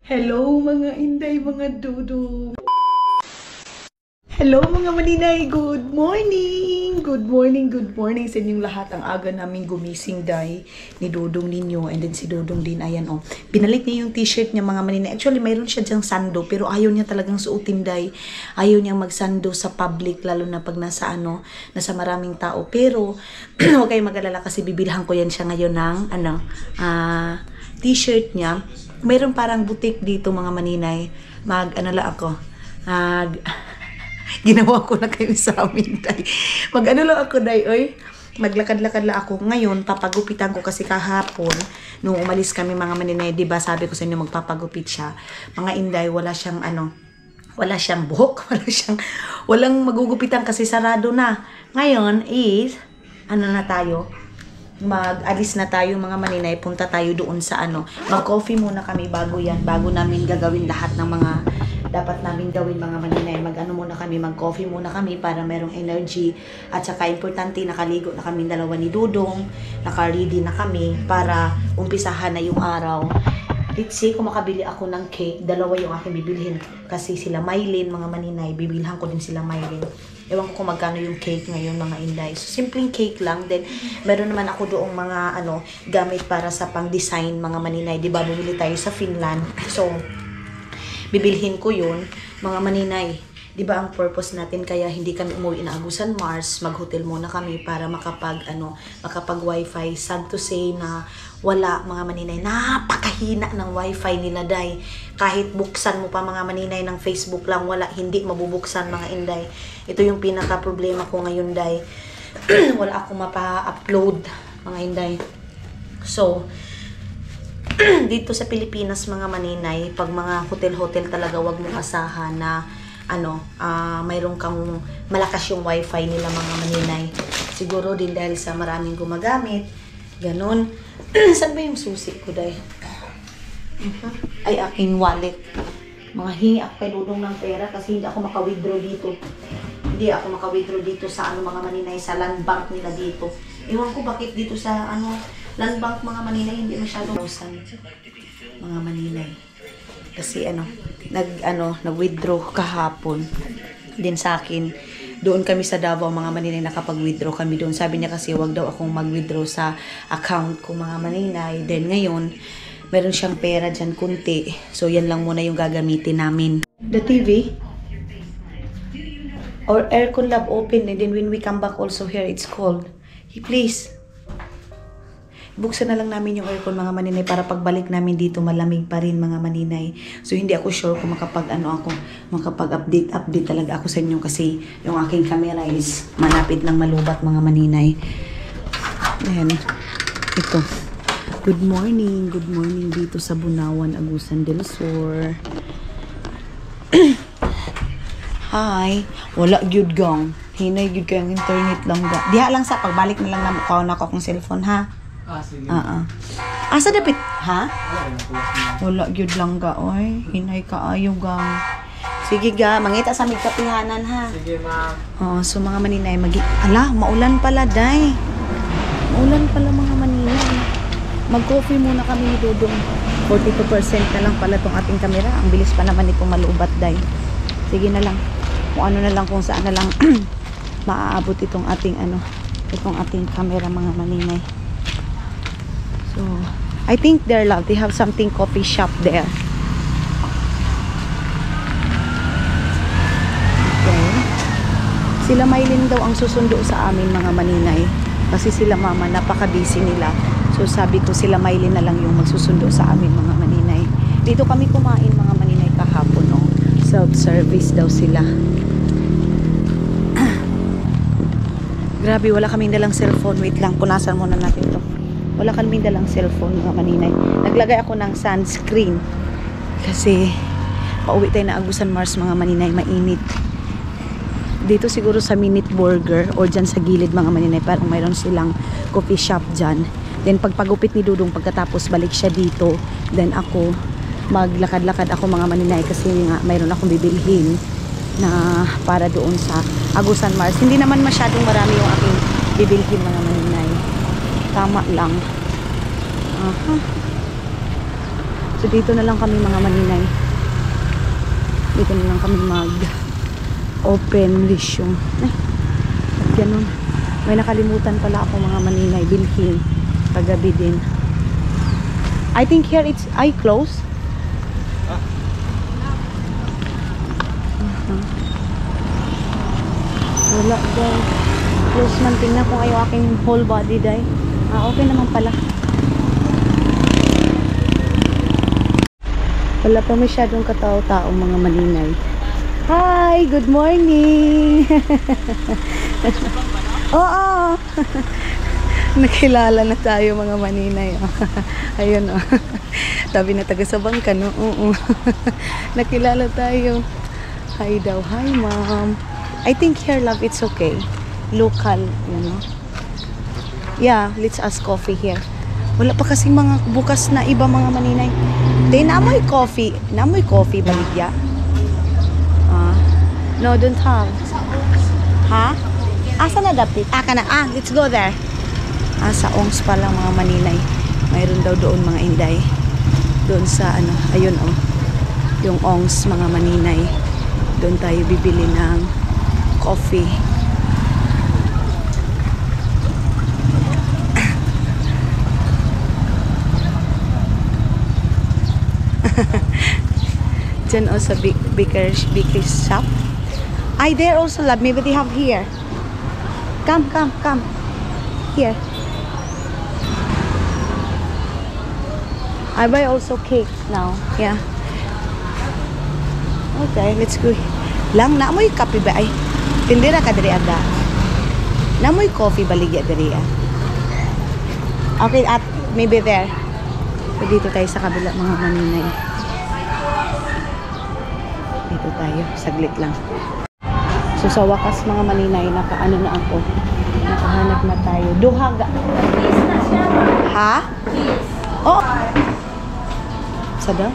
Hello mga inday, mga dudong. Hello mga maninay, good morning! Good morning, good morning sa inyong lahat. Ang aga namin gumising day ni Dudong ninyo and then si Dudong din, ayan oh. Pinalik niya yung t-shirt niya mga maninay. Actually mayroon siya dyang sando pero ayaw niya talagang suotin day. Ayaw niya magsando sa public lalo na pag nasa nasa maraming tao. Pero huwag kayong mag-alala kasi bibilhan ko yan siya ngayon ng t-shirt niya. Mayroon parang boutique dito mga maninay. Ginawa ko na kayo sa amin, day. Maglakad-lakad lang ako. Ngayon, papagupitan ko kasi kahapon, nung umalis kami mga maninay, diba sabi ko sa inyo magpapagupit siya. Mga inday, wala siyang buhok, walang magugupitan kasi sarado na. Ngayon is, mag-alis na tayo mga maninay, punta tayo doon sa mag-coffee muna kami bago namin gagawin lahat ng mga dapat namin gawin mga maninay. Mag-coffee muna kami para merong energy at saka importante nakaligo na kami dalawa ni Dudong, naka-ready na kami para umpisahan na yung araw. Let's see kung makabili ako ng cake. Dalawa yung aking bibilhin kasi sila Mylene mga maninay, bibilhan ko din sila Mylene. Ewan ko kung magkano yung cake ngayon mga inday. So, simpleng cake lang. Then, meron naman ako doong mga gamit para sa pang-design mga maninay. Diba, bumili tayo sa Finland. So, bibilhin ko yun mga maninay. Diba ang purpose natin kaya hindi kami umuwi na Agusan Mars, mag-hotel muna kami para makapag wifi. Sad to say na wala mga maninay, napakahina ng wifi nila day. Kahit buksan mo pa mga maninay ng Facebook lang, wala, hindi mabubuksan mga inday. Ito yung pinaka problema ko ngayon day. Wala akong mapa-upload mga inday. So, dito sa Pilipinas mga maninay, pag mga hotel-hotel talaga wag mong asahan na mayroon kang malakas yung wifi nila mga maninay. Siguro din dahil sa maraming gumagamit, ganun. Saan ba yung susi ko day? Ay, aking wallet. Mga hingi ako kay Dudong ng pera kasi hindi ako maka-withdraw dito. Hindi ako maka-withdraw dito sa mga maninay, sa land bank nila dito. Ewan ko bakit dito sa land bank mga maninay hindi masyadong usan mga maninay. Kasi nag-withdraw kahapon din sa akin. Doon kami sa Davao mga maninay nakapag-withdraw kami doon. Sabi niya kasi wag daw akong mag-withdraw sa account ko mga maninay. Then ngayon, meron siyang pera dyan kunti. So yan lang muna yung gagamitin namin. The TV or aircon lab open and then when we come back also here it's cold. Hey, please. Buksan na lang namin yung aircon mga maninay para pagbalik namin dito malamig pa rin mga maninay. So hindi ako sure kung makapag-update talaga ako sa inyo kasi yung aking camera is malapit ng malubat mga maninay. Ayan. Ito. Good morning dito sa Bunawan, Agusan del Sur. Hi. Wala gyud gang. Hinay gyud kay ang internet lang ga. Diha lang sa pagbalik na lang na mukha na ko akong cellphone ha. Sige. Asa dapit? Ha? Wala gyud lang ga oy. Hinay kaayo gang. Sige ga, mangita sa migkapihanan ha. Sige, ma'am. So mga maninay, maulan pala day. Maulan pala mga maninay. Mag-coffee muna kami ni Dudong. 42% na lang pala tong ating camera. Ang bilis pa naman itong malubat day. Sige na lang. Kung ano na lang, kung saan na lang maaabot itong ating camera mga maninay. So, I think they have something coffee shop there. Okay. Sila Mylene daw ang susundo sa amin mga maninay. Kasi sila mama, napaka-busy nila. So, sabi ko sila Mylene na lang yung magsusundo sa amin mga maninay. Dito kami kumain mga maninay kahapon. Self-service daw sila. Grabe, wala kaming dalang cellphone. Wait lang, punasan muna natin to. Wala kaming dalang cellphone mga maninay. Naglagay ako ng sunscreen. Kasi pauwi tayo na Agusan Mars mga maninay, mainit. Dito siguro sa Minute Burger or dyan sa gilid mga maninay, parang mayroon silang coffee shop dyan. Then pagpagupit ni Dudong, pagkatapos balik siya dito. Then ako, maglakad-lakad ako mga maninay kasi nga mayroon akong bibilhin na para doon sa Agusan Mars. Hindi naman masyadong marami yung aking bibilhin mga maninay. Tama lang. So dito na lang kami mga maninay. Dito na lang kami open resume. At ganun. May nakalimutan pala ako mga maninay bilhin kagabi din. I think here it's close. Wala daw. Close man. Tingnan kung ayaw aking whole body day. Okay naman pala. Wala pa masyadong katao-tao mga maninay. Hi! Good morning! Oo! Nakilala na tayo mga maninay. Ayun o. Sabi na taga sa bangka, no? Oo. Nakilala tayo. Hi daw. Hi, ma'am. I think here, love, it's okay. Local, you know. Yeah, let's ask coffee here. Wala pa kasing mga bukas na iba mga maninay. Then, namoy coffee. Namoy coffee, baligya. No, don't have. Ha? Asa na dapit? Kana. Let's go there. Sa Ongs pa lang mga maninay. Mayroon daw doon mga inday. Doon sa ayun yung Ongs mga maninay. Doon tayo bibili ng coffee. Diyan also baker's shop. There also, love. Maybe they have here. Come. Here. I buy also cake now. Yeah. Okay, let's go. Lang na mo'y kape ba ay? Tindira ka diri aga. Na mo'y coffee baligya diri. Okay, at maybe there. So dito tayo sa kabila mga maninay. Dito tayo, saglit lang. So sa wakas mga maninay, nakaano na ako. Nakahanap na tayo. Duhaga. Ha? Oh. Sa daw?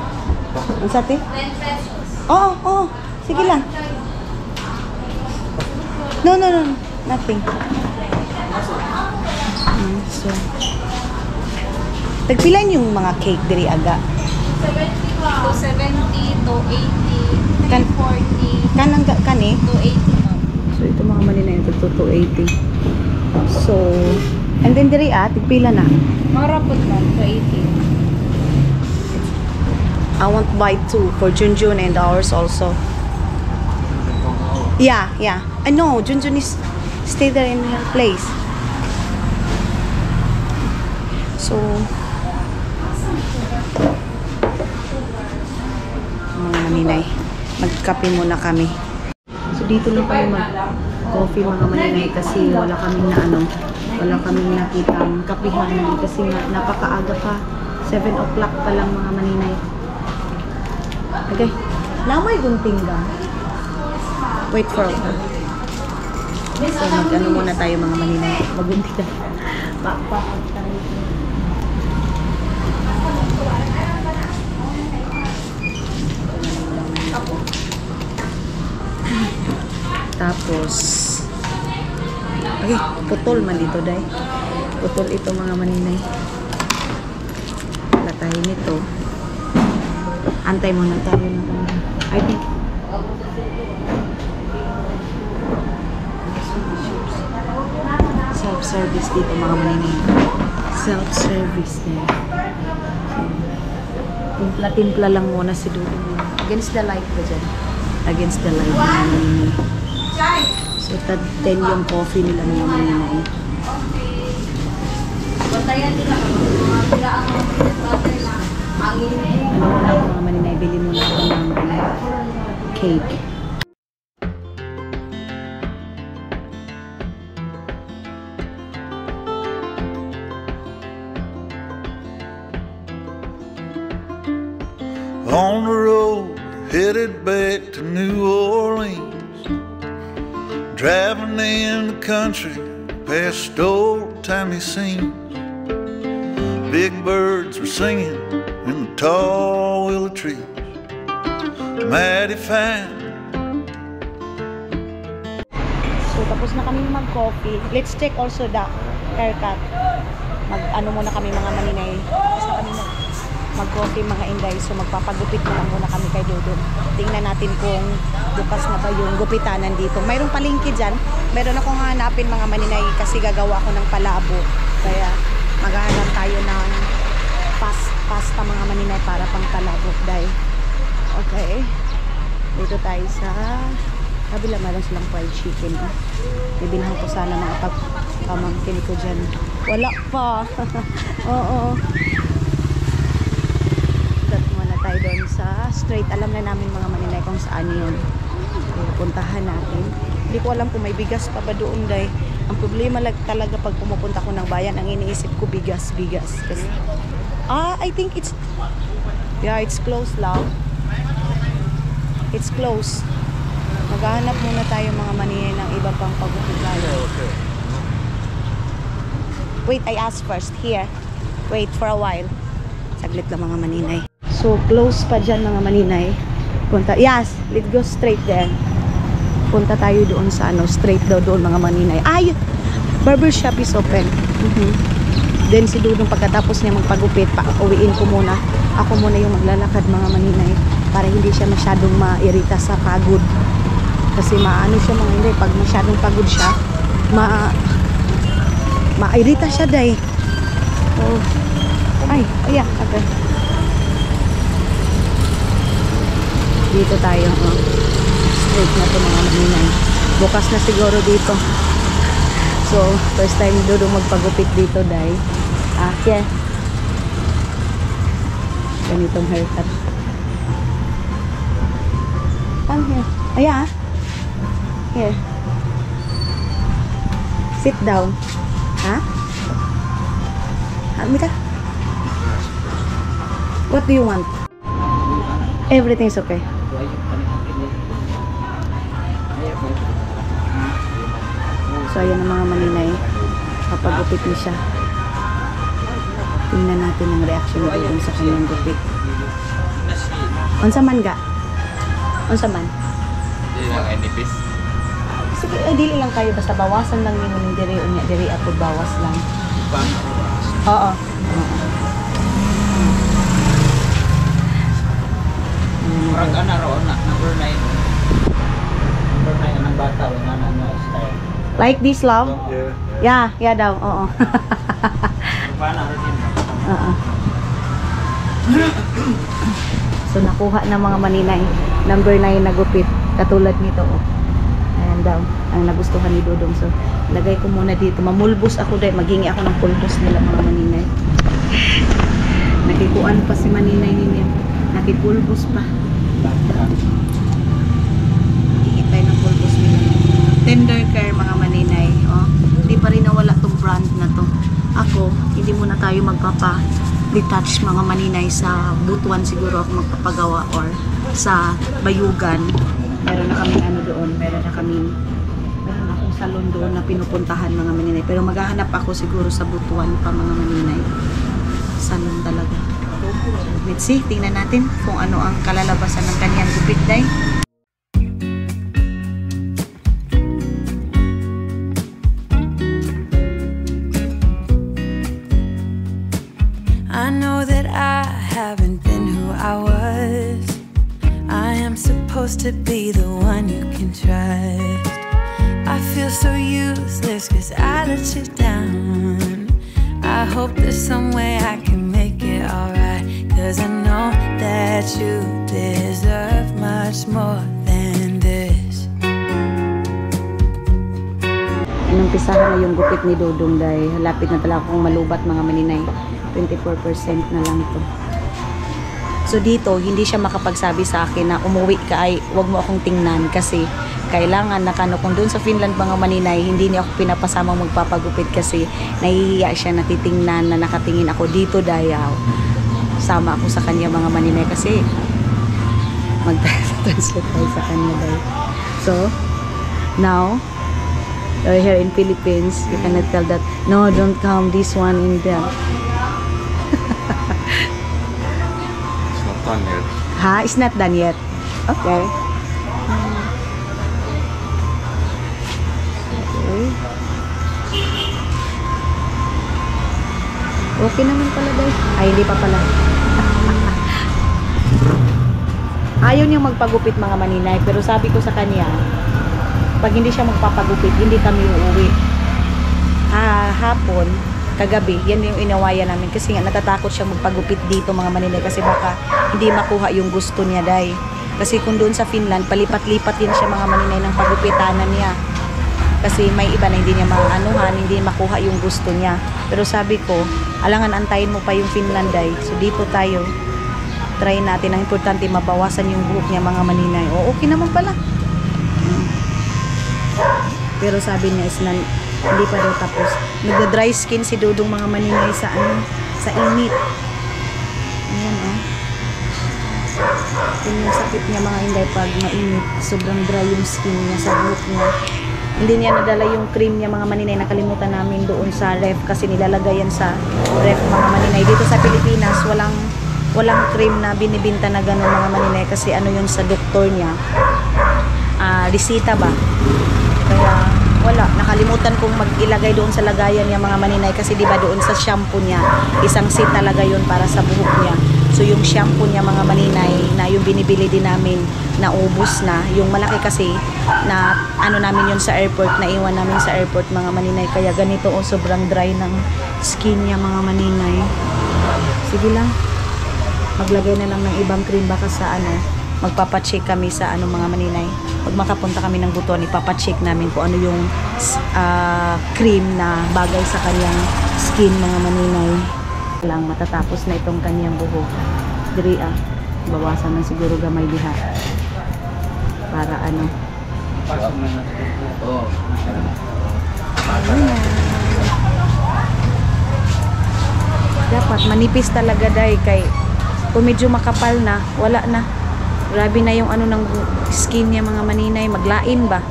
Ang sati? 10 pesos. Oo. Sige lang. No. Nothing. So, tagpilan yung mga cake diri aga. 270 to 80 Kan 40 kanang kani to 80. So ito mga mali na ito to 280. So and then diri tigpila na. Mara po man to 80. I want buy 2 for Junjun and ours also. Yeah. I know Junjun is stay there in her place. So mga maninay, magkape muna kami. So dito lang kami mag-coffee mga maninay kasi wala kaming nakitang kapihan kasi napakaaga pa. 7 o'clock pa lang mga maninay. Okay. Namoy gunting ba? Wait for a while. So mag-ano muna tayo mga maninay. Magunting na. Pakpak tayo. Tapos okay, putol man dito day. Putol ito mga maninay. Wala tayo nito. Antay muna tayo ng I think self-service dito mga maninay. Self-service din. Timpla-timpla lang muna si Dudong. Against the light ba dyan? Against the light mga maninay. So, 10 yung coffee nila mga maninay. Ano muna ako mga maninay, bili muna ako ng cake. On the road, headed back to New Orleans, driving in the country past old-timey scenes. Big birds were singing in the tall willow trees, mighty fine. So tapos na kami mag-coffee. Let's check also the haircut. Mag-ano muna kami mga maninay. Tapos na kami mag-coffee mga inday. So magpapagupit na lang muna kami kay Dudong. Tingnan natin kung bukas na ba yung gupitanan dito. Mayroong palengke dyan. Meron akong hanapin mga maninay kasi gagawa ako ng palabo. Kaya maghahanap tayo ng pasta mga maninay para pang palabo. Dahil okay. Dito tayo sa kabila, meron silang fried chicken. Bibilhan ko sana mga pamangkin ko dyan. Wala pa. Oo. Start muna tayo doon sa straight. Alam na namin mga maninay kung saan yun. Puntahan natin. Hindi ko alam kung may bigas pa ba doon, day. Ang problema lang talaga pag pumupunta ko ng bayan, ang iniisip ko bigas. Kasi, I think it's closed now. It's closed. Maghahanap muna tayo mga maninay ng iba pang pagpupulay. Okay. Wait, I ask first. Here. Wait for a while. Saglit lang mga maninay. So, close pa dyan mga maninay. Yes, let's go straight there. Punta tayo doon sa straight daw doon mga maninay. Ay! Barber shop is open. Then si Dudong pagkatapos niya magpagupit, uwiin ko muna. Ako muna yung maglalakad mga maninay para hindi siya masyadong mairita sa pagod. Kasi maano siya mga hindi, pag masyadong pagod siya, mairita siya day. Oh. Ay, ayan, okay. Dito tayo, straight na to mga maninay. Bukas na siguro dito. So, first time Dudong magpagupit dito day. Yeah. Ganitong haircut. Come here. Ayan. Here. Sit down. Ha? Mika? What do you want? Everything's okay. So, ayan ang mga maninay. Kapag-gupit niya siya. Tingnan natin ang reaction ni Dudong sa kanyang gupit. Unsa man ga? Unsa man? Hindi lang nipis. Sige, dili lang kayo. Basta bawasan lang nimo ng diri. Unya, diri ako bawas lang. Oo. Murag ana ron na number 9. Number 9 ang bata wala na style. Like this, love? Yeah. Yeah daw. Oo. Paano rin? Oo. So, nakuha ng mga maninay. Number 9 na gupit. Katulad nito, oh. Ayan daw. Ang nagustuhan ni Dudong. So, lagay ko muna dito. Mamulbos ako dahil. Maghingi ako ng pulbos nila mga maninay. Nakikuan pa si maninay ninyo. Nakipulbos pa. Hingi tayo ng pulbos nila. Tender care mga maninay. Oh. Hindi pa rin nawala tong brand na to. Ako, hindi muna tayo magpapa-detach mga maninay sa Butuan siguro ako magpapagawa or sa Bayugan. Meron na kaming doon, meron akong salon doon na pinupuntahan mga maninay. Pero maghahanap ako siguro sa Butuan pa mga maninay. Salon talaga. Let's see, tingnan natin kung ano ang kalalabasan ng kanyang gupit day. I know that I haven't been who I was. I am supposed to be the one you can trust. I feel so useless cause I let you down. I hope there's some way I can make it alright, cause I know that you deserve much more than this. Inumpisahan na yung gupit ni Dudong dahil lapit na talaga akong malubat mga maninay. 24% na lang ito. So dito, hindi siya makapagsabi sa akin na umuwi ka ay wag mo akong tingnan kasi kailangan kung doon sa Finland mga maninay, hindi niya ako pinapasamang magpapagupit kasi nahihiya siya na titingnan na nakatingin ako dito dayaw. Sama ako sa kanya mga maninay kasi mag-translate tayo sa kanya dayaw. So, now, here in Philippines, you cannot tell that, no, don't come this one in there. It's not done yet. Ha? It's not done yet. Okay. Okay naman pala daw. Ay, hindi pa pala. Ayaw niyang magpagupit mga maninay, pero sabi ko sa kanya, pag hindi siya magpapagupit, hindi kami uuwi. Hapon, kagabi, yan yung inawayan namin kasi nga natatakot siyang magpagupit dito mga maninay kasi baka hindi makuha yung gusto niya day. Kasi kung doon sa Finland, palipat-lipat din siya mga maninay ng pagupitanan niya. Kasi may iba na hindi niya maanuhan, hindi makuha yung gusto niya. Pero sabi ko, alangan antayin mo pa yung Finland day. So dito tayo, try natin. Ang importante, mabawasan yung buhok niya mga maninay. O okay naman pala. Pero sabi niya is hindi pa daw tapos. Nagda-dry skin si Dudong mga maninay sa sa init. Ayan Yun yung sakit niya mga inday pag mainit. Sobrang dry yung skin niya sa buhok niya. Hindi niya nadala yung cream niya mga maninay. Nakalimutan namin doon sa ref kasi nilalagay yan sa ref mga maninay. Dito sa Pilipinas walang cream na binibinta na gano'n mga maninay kasi ano yun sa doktor niya. Resita ba? Kaya wala, nakalimutan kong mag-ilagay doon sa lagayan niya mga maninay kasi di ba doon sa shampoo niya, isang set talaga yun para sa buhok niya. So yung shampoo niya mga maninay na yung binibili din namin naubos na, yung malaki kasi na ano namin yun sa airport, naiwan namin sa airport mga maninay, kaya ganito sobrang dry ng skin niya mga maninay. Sige lang, maglagay na lang ng ibang cream baka sa magpapacheck kami sa mga maninay. Pag makapunta kami ng Butuan, ipapacheck namin kung ano yung cream na bagay sa kanyang skin mga maninay. Lang matatapos na itong kanyang buhok. Diri bawasan na siguro gamay diha. Para Pasok na natin. Oo. Dapat manipis talaga day kay kung medyo makapal na, wala na. Grabe na yung ng skin niya mga maninay, maglain ba?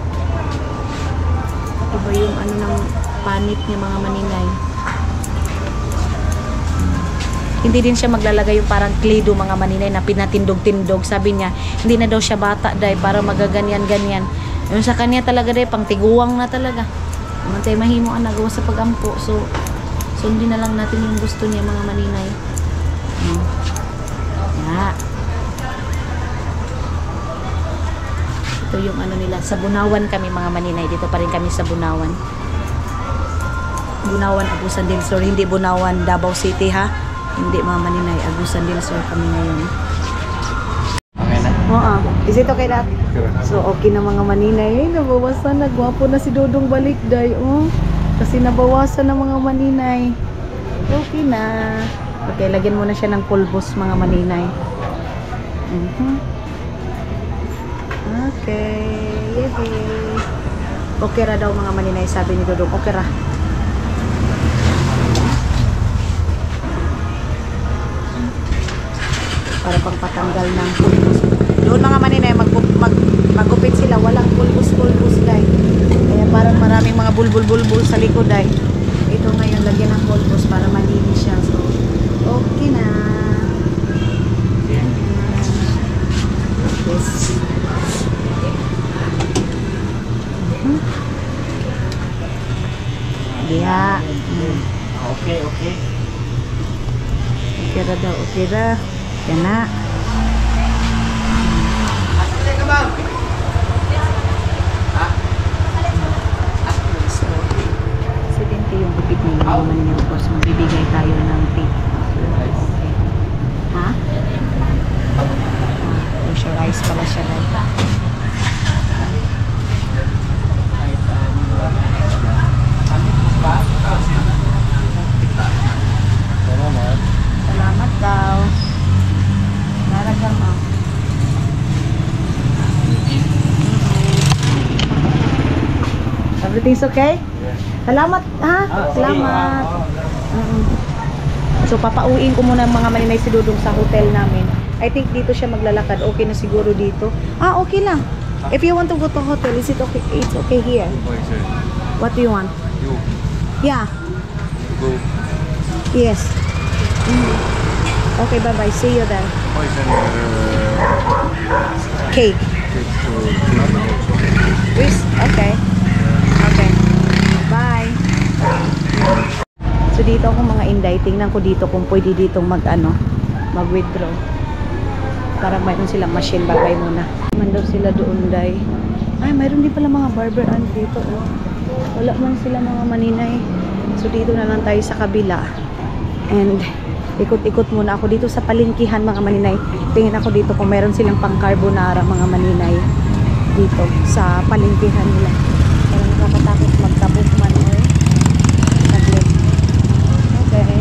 Iba yung ng panit niya mga maninay. Hindi din siya maglalagay yung parang klido mga maninay na pinatindog-tindog. Sabi niya, hindi na daw siya bata day para magaganyan-ganyan. Yung sa kanya talaga day, pang tiguwang na talaga. Mantay mahimo ang nagawa sa pagampo. So, sundin na lang natin yung gusto niya mga maninay. Ito yung nila. Sa Bunawan kami mga maninay. Dito pa rin kami sa Bunawan. Bunawan, Agusan del Sur. Hindi Bunawan, Davao City ha. Hindi mga maninay. Agusan del Sur kami ngayon. Okay na? Oo. Is it okay na? So okay na mga maninay. Nabawasan na. Gwapo na si Dodong balik day. Kasi nabawasan na mga maninay. Okay na. Okay, lagyan mo na siya ng pulbos mga maninay. Okay. Yay. Okay ra daw mga maninay, sabi ni Dodong. Okay ra. Para pang patanggal ng pulbos. Doon mga maninay, magupit sila. Walang pulbos-pulbos day. Kaya parang maraming mga bulbul-bulbul sa likod day. Ito ngayon, lagyan ng pulbos para malinis siya. So, okay na. Yes. Yeah. Okay. Okay ra daw, okay ra. Yan na. So, 70 yung gupit nila naman niya. Of course, magbibigay tayo ng tip. Okay. Ha? Moisturize pala siya na. Salamat daw. Naragam Everything's okay? Salamat ha? Salamat. So papauwiin ko muna mga maninay si Dudong sa hotel namin. I think dito siya maglalakad. Okay na siguro dito. Okay lang. If you want to go to hotel, is it okay? It's okay here. What do you want? Yeah. Go. Yes. Okay, bye-bye. See you then. Cake. Okay. Okay. Bye. So dito ako mga inday, tingnan ko dito kung pwede ditong mag-withdraw. Parang mayroon silang machine, babay muna. Man daw sila doon, day. Ay, mayroon din pala mga barber dito. Oh. Wala man sila mga maninay. So, dito na lang tayo sa kabila. And, ikot-ikot muna ako dito sa palengkihan, mga maninay. Tingin ako dito kung meron silang pang carbonara, mga maninay. Dito, sa palengkihan nila. Pero nakakatakot magtabok man, eh. Okay.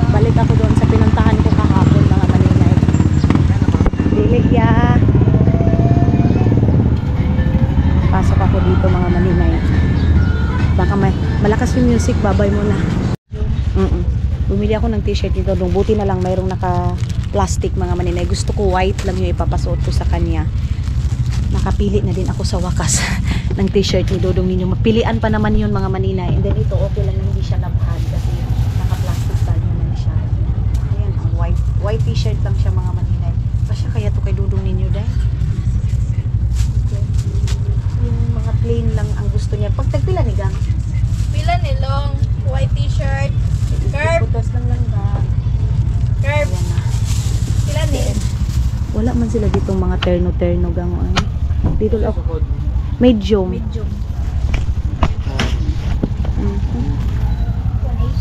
Balik ako doon sa pinuntahan ko kahapon, mga maninay. Dili ya. Pasok ako dito, mga maninay. Baka may malakas yung music, babay mo na. Bumili ako ng t-shirt dito. Buti na lang mayroong naka-plastic, mga maninay. Gusto ko white lang yung ipapasuot ko sa kanya. Nakapili na din ako sa wakas ng t-shirt ni Dodong ninyo. Mapilian pa naman yun, mga maninay. And then ito, okay lang na hindi siya labhad kasi naka-plastic pa naman siya. Ayan, ang white t-shirt lang siya, mga maninay. Pasya kaya to kay Dodong ninyo, dahil okay. Yung mga plain lang ang gusto niya. Pag tagpila ni Gang, Pila ni long white t-shirt. Curve. putos lang ba? Curve. Ayan na. Pila ni. Wala man sila ditong mga terno-terno, Gang. Ay. Dito lang. Medium. Medium.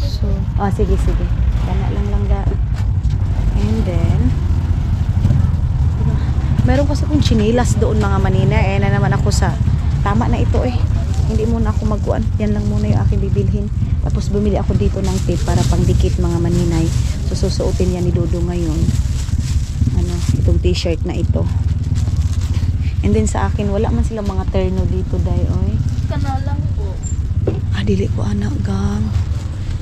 So, sige. Kana lang ga. And then, meron kasi kong chinilas doon, mga manina. Na naman ako sa, tama na ito eh. Hindi muna ako magkuan. Yan lang muna yung aking bibilhin. Tapos bumili ako dito ng tape para pangdikit, mga maninay. So, susuotin yan ni Dodo ngayon. Itong t-shirt na ito. And then sa akin, wala man silang mga terno dito, day, oy. Kana lang po. Dili ko anak, Gang.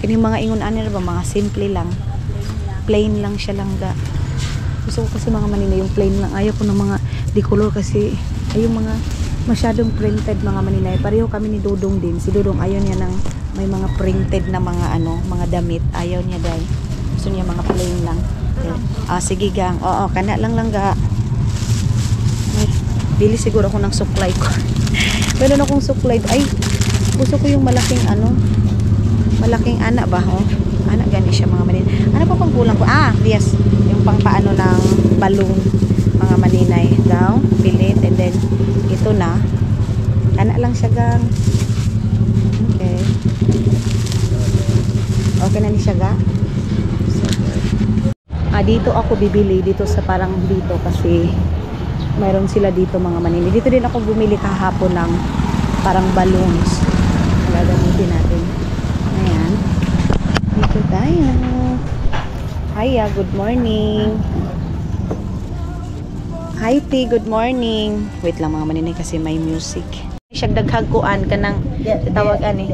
Kani mga ingon-aner ba, mga simple lang. Plain lang siya lang ga. Gusto ko kasi mga manina yung plain lang. Ayaw ko ng mga decolor kasi ay yung mga masyadong printed, mga maninay. Pareho kami ni Dodong din. Si Dodong ayaw niya ng may mga printed na mga mga damit. Ayaw niya, day. Gusto niya mga plain lang. Sige, Gang. Oo, kana lang ga. Ay, bili siguro ako ng suklay ko. Meron akong suklay. Ay, gusto ko yung malaking malaking anak ba, oh? Anak gani siya, mga maninay. Ano pa pang kulang ko? Yes. Yung pang paano ng balloon, mga maninay. Down, pilit, and then ito na. Anak lang siya, Gang. Okay. Okay na ni siya, Gang. Dito ako bibili dito sa parang dito kasi mayroon sila dito, mga maninay. Dito din ako bumili kahapon ng parang balloons. Gagamitin natin. Ayan. Dito tayo. Hiya, good morning. Hi, T, good morning. Wait lang, mga maninay, kasi may music. Siyag daghagkuan ka ng tawag ani.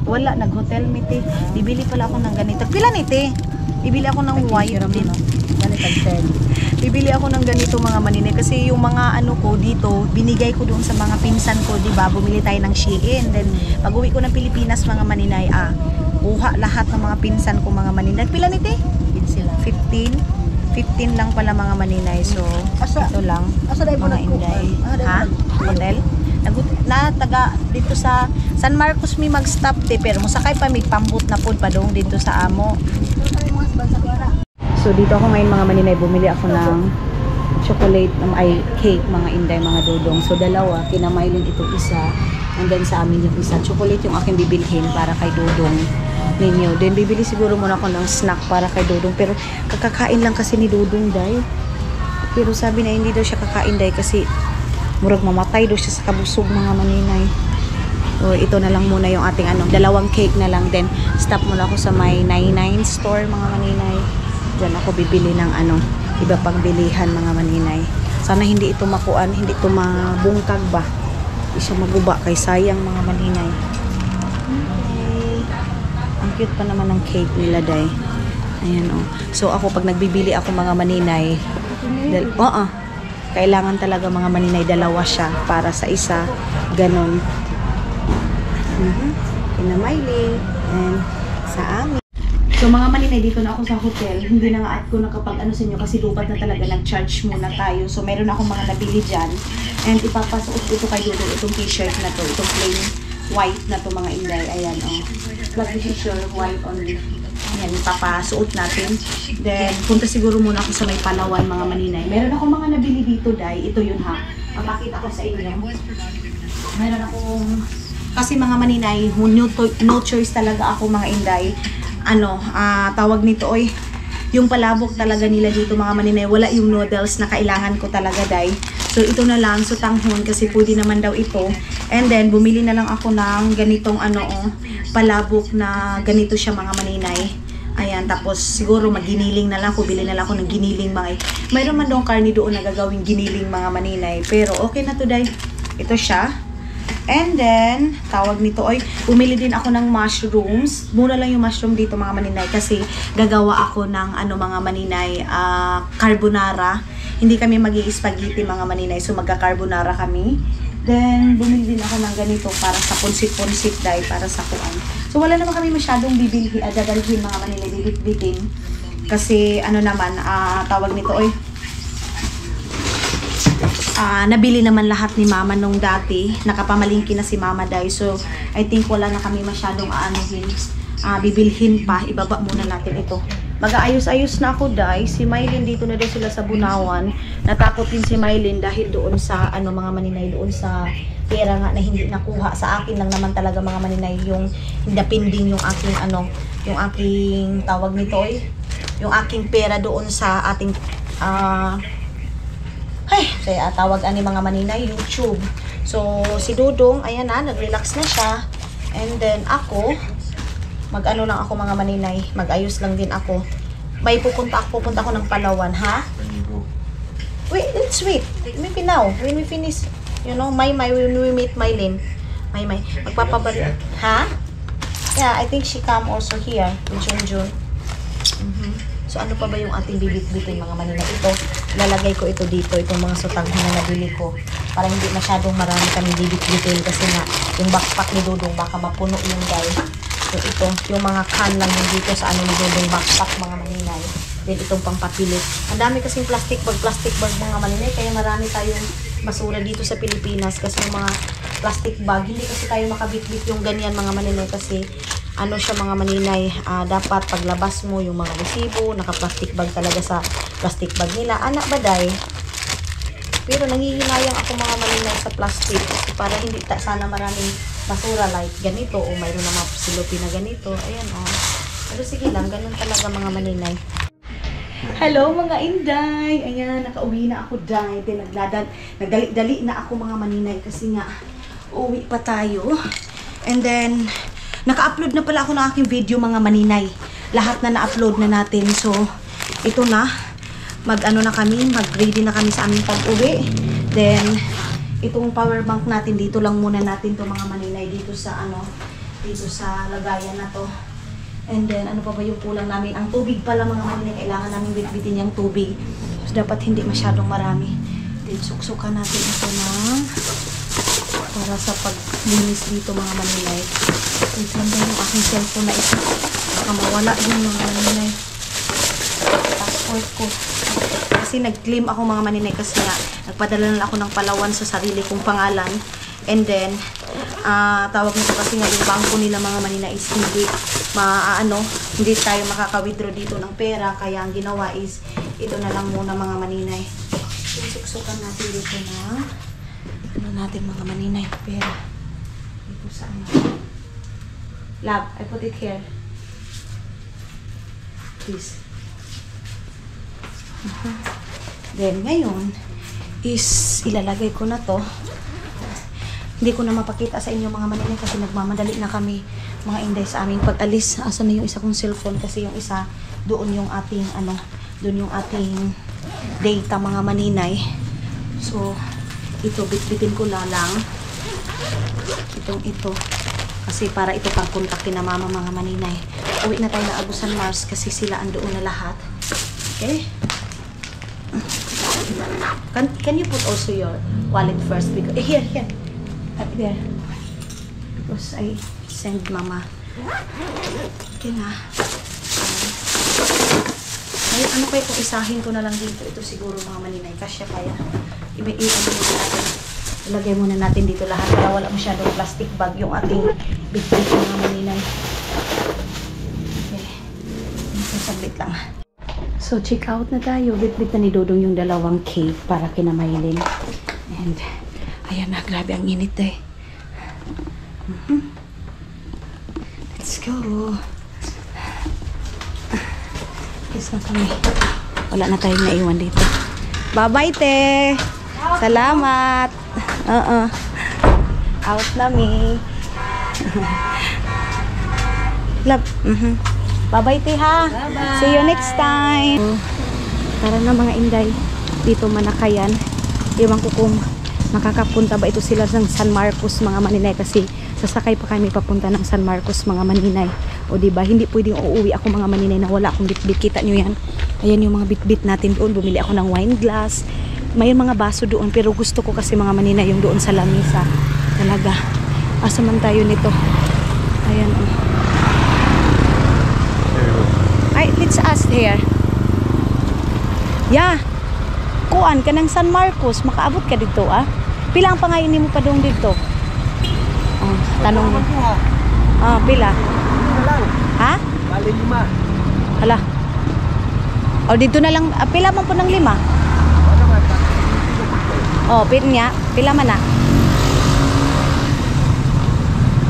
Wala, nag-hotel mi, T. Bibili pala ako ng ganito. Pila ni, T? Bibili ako ng white din. Bibili ako ng ganito, mga maninay, kasi yung mga ko dito, binigay ko doon sa mga pinsan ko, di ba? Bumili tayo ng Shein. Then pag-uwi ko ng Pilipinas, mga maninay, kuha lahat ng mga pinsan ko, mga maninay. Pila nito? 15 lang pala, mga maninay. So, ito lang. Mga inday. Ha? Hotel? Taga dito sa San Marcos mi mag-stop pero musakay pa mig pambut na pod padong dito sa amo. So dito ako ngayon, mga maninay, bumili ako ng chocolate, cake, mga inday, mga Dodong. So dalawa, kinamailin ito isa, and then sa amin yung isa. Chocolate yung aking bibilhin para kay Dodong ninyo. Then bibili siguro muna ako ng snack para kay Dodong, pero kakakain lang kasi ni Dodong, day. Pero sabi na hindi daw siya kakain, day, kasi murag mamatay daw siya sa kabusog, mga maninay. So ito na lang muna yung ating dalawang cake na lang. Then stop muna ako sa may 99 store, mga maninay. Diyan ako bibili ng iba pang bilihan, mga maninay. Sana hindi ito makuan, hindi ito mabungkag ba. Hindi siya maguba, kay sayang, mga maninay. Okay. Ang cute pa naman ng cake nila, day. Ayan, oh. So ako, pag nagbibili ako, mga maninay, kailangan talaga, mga maninay, dalawa siya para sa isa. Ganon. Kinamailing. And sa amin. So mga maninay, dito na ako sa hotel. Hindi na nga at ko nakapag sa inyo kasi lupat na talaga, nag-charge muna tayo. So meron akong mga nabili dyan. And ipapasuot ito kay Dodo, itong t-shirt na to. Itong plain white na to, mga inday. Ayan, oh. Black t-shirt, white only. Yan, papasuot natin. Then, punta siguro muna ako sa may Palawan, mga maninay. Meron ako mga nabili dito, Day. Ito yun ha. Papakita ko sa inyo. Meron akong, kasi mga maninay, no choice talaga ako mga inday. Tawag nito, yung palabok talaga nila dito mga maninay, wala yung noodles na kailangan ko talaga, Day. So, ito na lang, so tanghon, kasi pwede naman daw ito. And then, bumili na lang ako ng ganitong palabok na ganito siya mga maninay. Ayan, tapos siguro maginiling na lang ako, bili na lang ako ng giniling mga. Mayroon man daw karni doon na gagawing giniling mga maninay. Pero okay na to, Day. Ito siya. And then, tawag nito, bumili din ako ng mushrooms. Mura lang yung mushroom dito mga maninay kasi gagawa ako ng mga maninay, carbonara. Hindi kami magi-spaghetti mga maninay, so magka-carbonara kami. Then, bumili din ako ng ganito para sa punsit-punsit, Day, para sa kuan. So, wala naman kami masyadong dadalhin mga maninay, bibit-bitin. Kasi, tawag nito, nabili naman lahat ni Mama nung dati. Nakapamalingki na si Mama, Day. So, I think wala na kami masyadong bibilhin pa. Ibaba muna natin ito. Mag-aayos-ayos na ako, Day. Si Mylene dito na daw sila sa Bunawan. Natakot din si Mylene dahil doon sa, mga maninay, doon sa pera nga na hindi nakuha. Sa akin lang naman talaga mga maninay yung napinding yung aking, yung aking, tawag nito, yung aking pera doon sa ating, tawag ani mga maninay, YouTube. So, si Dudong, ayan na, nag-relax na siya. And then, ako, lang ako mga maninay. Mag-ayos lang din ako. Pupunta ako ng Palawan, ha? Wait, let's wait. Maybe now, when we finish, when we meet Mylene. Magpapabalik. Ha? Yeah, I think she come also here in June. So, ano pa ba yung ating bibit-bitin mga maninay? Ito, lalagay ko ito dito, itong mga sutaghan na nabili ko. Para hindi masyadong marami kami bibit-bitin kasi nga, yung backpack ni Dudong baka mapuno yung guys. So, ito, yung mga can lang yung dito sa ni Dudong backpack mga maninay. Then, itong pampapilit. Ang dami kasing plastic bag mga maninay, kaya marami tayong basura dito sa Pilipinas kasi yung mga plastic bag, hindi kasi tayo makabit-bit yung ganyan mga maninay kasi siya mga maninay, dapat paglabas mo yung mga resibo, naka-plastic bag talaga sa plastic bag nila. Anak ba, Day? Pero nangihinayang ako mga maninay sa plastic para hindi sana maraming basura like ganito o mayroon naman silupi na ganito. Ayan, Pero sige lang, ganun talaga mga maninay. Hello mga inday! Ayan, nakauwi na ako, Day. Nagdali-dali na ako mga maninay kasi nga uwi pa tayo. And then, naka-upload na pala ako ng aking video mga maninay. Lahat na na-upload na natin. So, ito na. Mag-ready na kami sa aming pag-uwi. Then, itong power bank natin, dito lang muna natin to mga maninay. Dito sa lagayan na to. And then, ano pa ba yung kulang namin? Ang tubig pala mga maninay. Kailangan namin bitbitin yung tubig. So, dapat hindi masyadong marami. Then, suksukan natin ito para sa paglinis dito mga maninay. Wait lang yung aking cellphone na ito. Baka mawala yung mga maninay. Passport ko. Kasi nag-claim ako mga maninay kasi nga nagpadala na ako ng Palawan sa sarili kong pangalan. And then, tawag nito kasi nga yung bangko nila mga maninay is hindi tayo makaka-withdraw dito ng pera. Kaya ang ginawa is, ito na lang muna mga maninay. Suksukan natin dito na natin mga maninay pera. Dito sa Lab, I put it here. Please. Then, ngayon, is ilalagay ko na to. Hindi ko na mapakita sa inyo mga maninay kasi nagmamadali na kami mga inday sa aming pag-alis. Asa na yung isa kong cellphone kasi yung isa, doon yung ating, doon yung ating data mga maninay. So, ito, bitbitin ko lang. Ito. Kasi para ito pag-kontakin na mama mga maninay. Uwi na tayo na Agusan Mars kasi sila andoon na lahat. Okay? Can you put also your wallet first? Because, here. Up there. Because I send mama. Okay na. Ay, ano kaya kung isahin ko na lang dito? Ito siguro mga maninay. Kasya kaya. Ilagay muna natin dito lahat para wala masyadong plastic bag yung ating bitbit mga maninay. Okay. lang. So, check out na tayo. Bit-bit na ni Dodong yung dalawang cake para kina Maylin. And, ayan na, grabe ang init eh. Let's go. Yes na kami. Wala na tayong naiwan dito. Bye-bye, te! Salamat! Out na mi. Love. Bye-bye, te, ha? Bye-bye. See you next time. Tara na mga inday. Dito Manakayan. Iwan ko kung makakapunta ba ito sila ng San Marcos mga maninay kasi sasakay pa kami papunta ng San Marcos mga maninay. O diba, hindi pwedeng uuwi ako mga maninay na wala akong bitbit. Kita nyo yan. Ayan yung mga bitbit natin doon. Bumili ako ng wine glass. May mga baso doon pero gusto ko kasi mga maninay yung doon sa lamisa. Talaga. Asa man tayo nito. Ayan o. Ay, let's ask here. Yeah. Kuan ka ng San Marcos. Makaabot ka dito ah. Pila ang pangayon mo pa doon dito? Oh, tanong mo. Ah, pila? Ha? Bali 5. Hala. O, dito na lang. Pila man po ng 5? O, pila niya. Pila man na.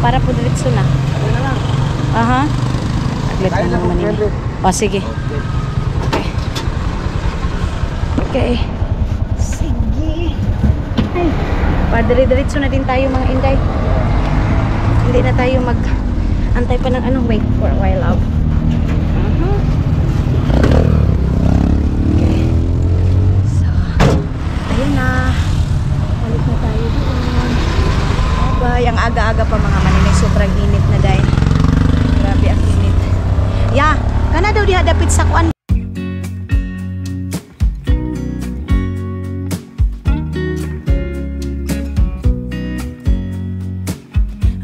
Para po diretso na. Aha. Aglit na naman nila. O, sige. Okay. Okay. Sige. Ay. Para diretso na din tayo mga inday. Hindi na tayo antay pa ng anong wait for a while love. Okay. So, ayun na. Balik na tayo doon. Bye. Ang aga-aga pa mga maninay. Sobrang init na dahil. Grabe ang init. Yeah. Kana daw diha dapit sa kuan.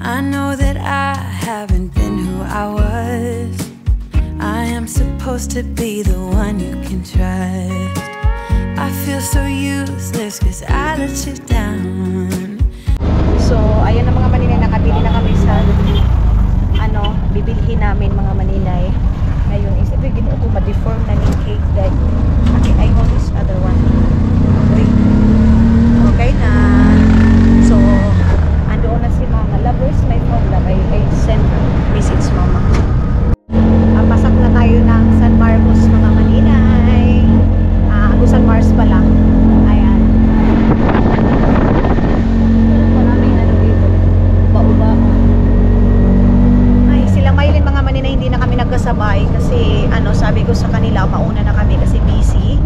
I know that I haven't been who I was. I am supposed to be the one you can trust. I feel so useless cause I let you down. So, ayan na mga maninay, nakabili na kami sa bibilhin namin mga maninay. Ngayon, isipin gino ko ma-deform na ng cake that okay, I hold this other one. Okay na. So, andoon na si Mama. Lovers, my phone lang. I send message Mama. Pasak na tayo ng San Marcos mga maninay. San Mars pala. Ayan. Maraming dito. Bao-bao. Ay, sila Maylin mga maninay, hindi na kami nagkasabay kasi sabi ko sa kanila, mauna na kami kasi busy.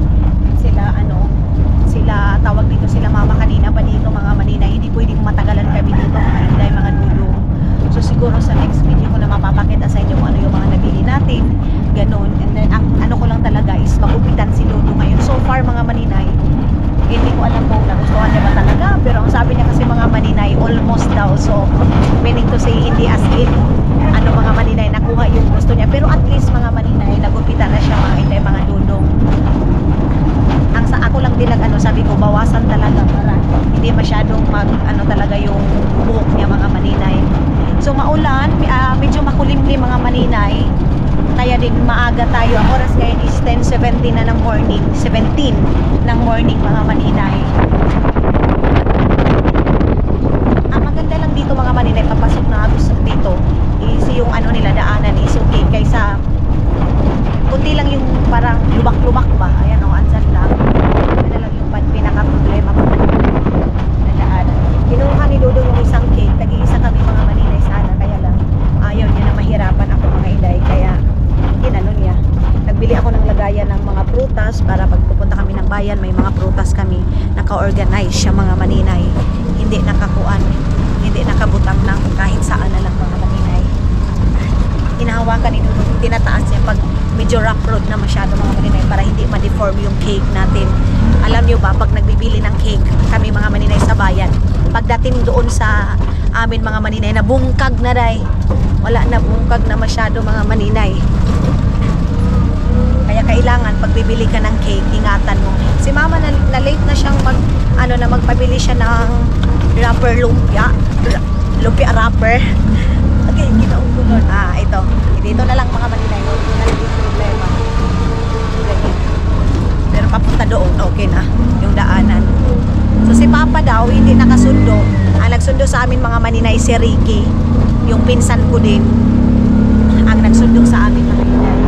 Sila tawag dito sila Mama kanina pa dito mga maninay. Hindi pwedeng matagalan kami dito mga inday, mga dulong. So siguro sa next video ko na mapapakita sa inyo kung ano yung mga nabili natin. Ganon. And then ang ko lang talaga is magupitan si Lolo ngayon. So far mga maninay, hindi ko alam kung nagustuhan niya ba talaga. Pero ang sabi niya kasi mga maninay, almost daw. So meaning to say, hindi as in mga maninay nakuha yung gusto niya. Pero at least mga maninay, nagupitan na siya mga inday, mga dulong. Ang sa ako lang din sabi ko, bawasan talaga para hindi masyadong talaga yung buhok niya mga maninay. So maulan, medyo makulimlim mga maninay. Kaya din maaga tayo. Ang oras ngayon is 10:17 na ng morning. 17 ng morning mga maninay. Maganda lang dito mga maninay. Papasok na gusto dito. Is yung nila daanan is okay. Kaysa kunti lang yung parang lubak-lubak ba. Ayan o, ansan lang. Ano lang yung pinaka-problema ko na daanan. Kinuha ni Dodo yung isang cake. Tag-iisa kami mga maninay sana. Kaya lang ayaw niya na mahirapan ako mga inday. Kaya niya. Nagbili ako ng lagayan ng mga prutas para pag pupunta kami ng bayan, may mga prutas kami naka-organize siya mga maninay. Hindi nakakuan, hindi nakabutang ng kahit saan na lang mga maninay. Hinahawakan ito, tinataas niya pag medyo rough road na masyado mga maninay para hindi ma-deform yung cake natin. Alam niyo ba, pag nagbibili ng cake kami mga maninay sa bayan, pagdating doon sa amin mga maninay, nabungkag na day. Wala na, bungkag na masyado mga maninay. Kaya kailangan pag bibili ka ng cake, ingatan mo. Si Mama na late na siyang magpabili siya ng wrapper lumpia wrapper. Okay, ginaong ko nun. Ito. Dito na lang mga maninay. Hindi na yung problema. papunta doon, okay na yung daanan. So si Papa daw hindi nakasundo. Ang nagsundo sa amin mga maninay si Ricky, yung pinsan ko din ang nagsundo sa amin mga maninay.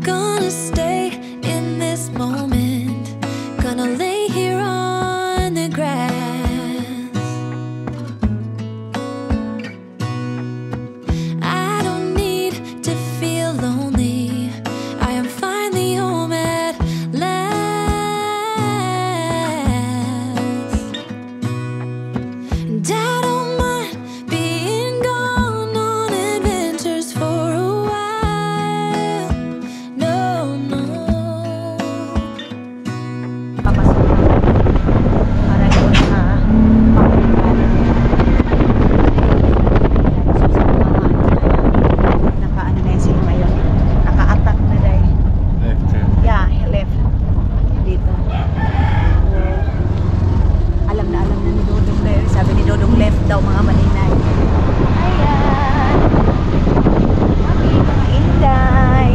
Gonna stay in this moment. Gonna lay here on the grass. I don't need to feel lonely. I am finally home at last. And I don't mind being gone on adventures for a while. No, no. Papasok para doon sa naka-ano na yun sila ngayon, naka-attack na dahil yeah, left dito. Alam na ni Dodong dahil sabi ni Dodong left daw mga maninay. Ayan kami mga inday,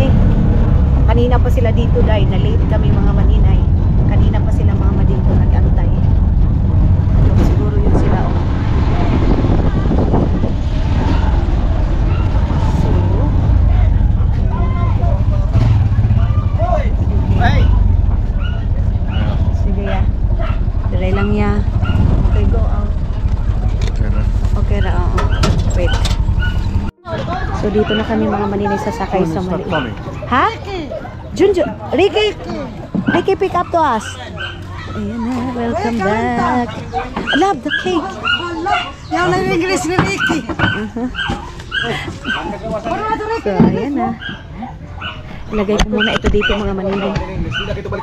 kanina pa sila dito dahil na late kami mga maninay. Kanina pa sila mga dito nag-antay. Yung siguro yun sila So sige ya. Diray lang ya. Okay, go out. Okay ra, oo. Wait. So dito na kami mga maninay sasakay sa mali. Ha? Junjun, Ricky, pick up to us. Ayan na, welcome back. I love the cake. Yang na English ni Ricky. So, ayan na. Ilagay ko muna ito dito mga maninay.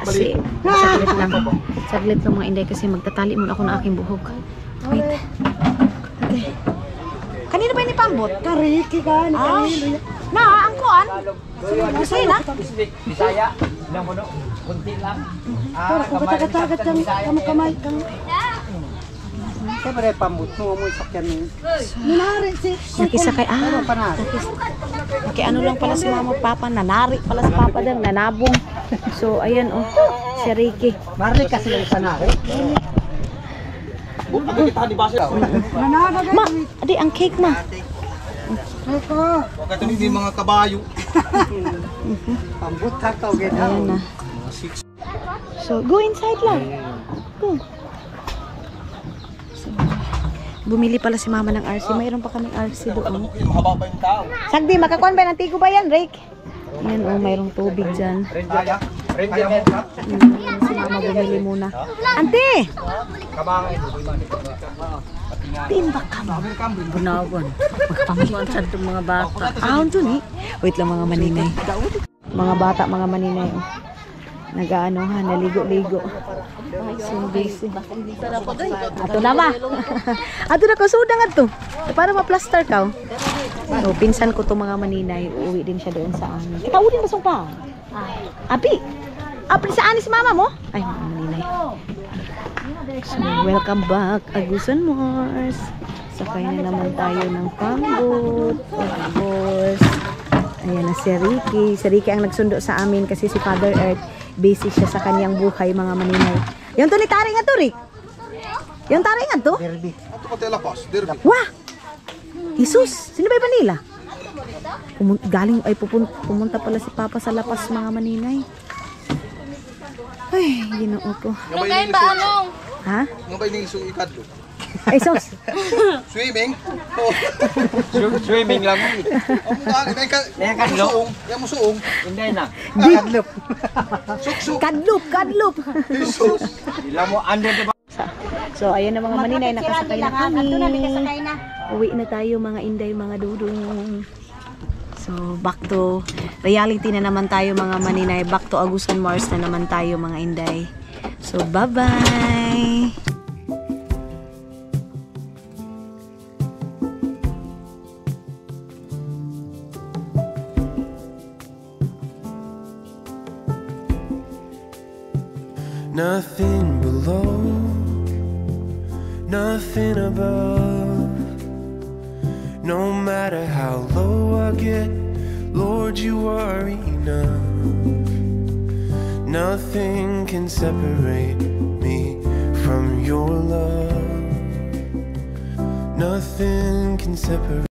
Kasi, saglit lang mga inday kasi magtatali muna ako ng aking buhok. Wait. Okay. Kanino ba ini pambot? Ka Ricky ka ni Camilo. Na, ang kuan? Gusto na? Bisaya, ilang puno, kunti lang. Pero kung katagat kang kamay kang. Siyempre pambut mo mo isakyan mo. Minari si. Nakisakay. Okay, ano lang pala si mama papa. Nanari pala si papa din. Nanabong. So, ayan oh. Si Ricky. Marli kasi lang sanari. Ma, adi ang cake ma. Eko. Ito ni mga kabayo. Pambut ka ka Ayan na. So, go inside lang. Go. So, bumili pala si mama ng RC. Mayroon pa kaming RC doon. Mahaba pa yung tao. Sagdi, makakuan ba ng tigo ba yan, Rick? Ayan oh, mayroong tubig dyan. Si mama bumili muna. Ante! Timbak ka mo. Bunawan. Magpamuan sa itong mga bata. Ahon dun eh. Wait lang mga maninay. Mga bata, mga maninay. Oh. Nag-ano ha, naligo-ligo. So busy. Ato na ba? Ato na ko, sudang ato. Para ma-plaster ka. So, pinsan ko to mga maninay. Uuwi din siya doon sa amin. Kita din ba pa? Abi! Abi, saan si mama mo? Ay, mga maninay. So, welcome back, Agusan Mars. Sakay na naman tayo ng pambot. Tapos, ayan na si Ricky. Si Ricky ang nagsundo sa amin kasi si Father Earth, busy siya sa kanyang buhay, mga maninay. Yung to ni Tari nga to, Rick? Yung Tari nga to? Derby. Ito pa tayo lapas, derby. Wah! Jesus! Sino ba iba nila? Pumunta pala si Papa sa lapas, mga maninay. Ay, ginoo ko. Lugay ba anong? Ha? Nga ba yung isong ikadlo? Ay, sos! Swimming? Swimming lang. Yan mo suong. Hindi na. Kadlop. Suksuk. Kadlup! Jesus. Ilang mo, under the So, ayan na mga maninay, nakasakay na kami. Uwi na tayo mga inday, mga dudong. So, back to reality na naman tayo mga maninay. Back to Agusan Mars na naman tayo mga inday. So, bye-bye! Nothing below nothing above. No matter how low I get, Lord, you are enough. Nothing can separate me from your love. Nothing can separate.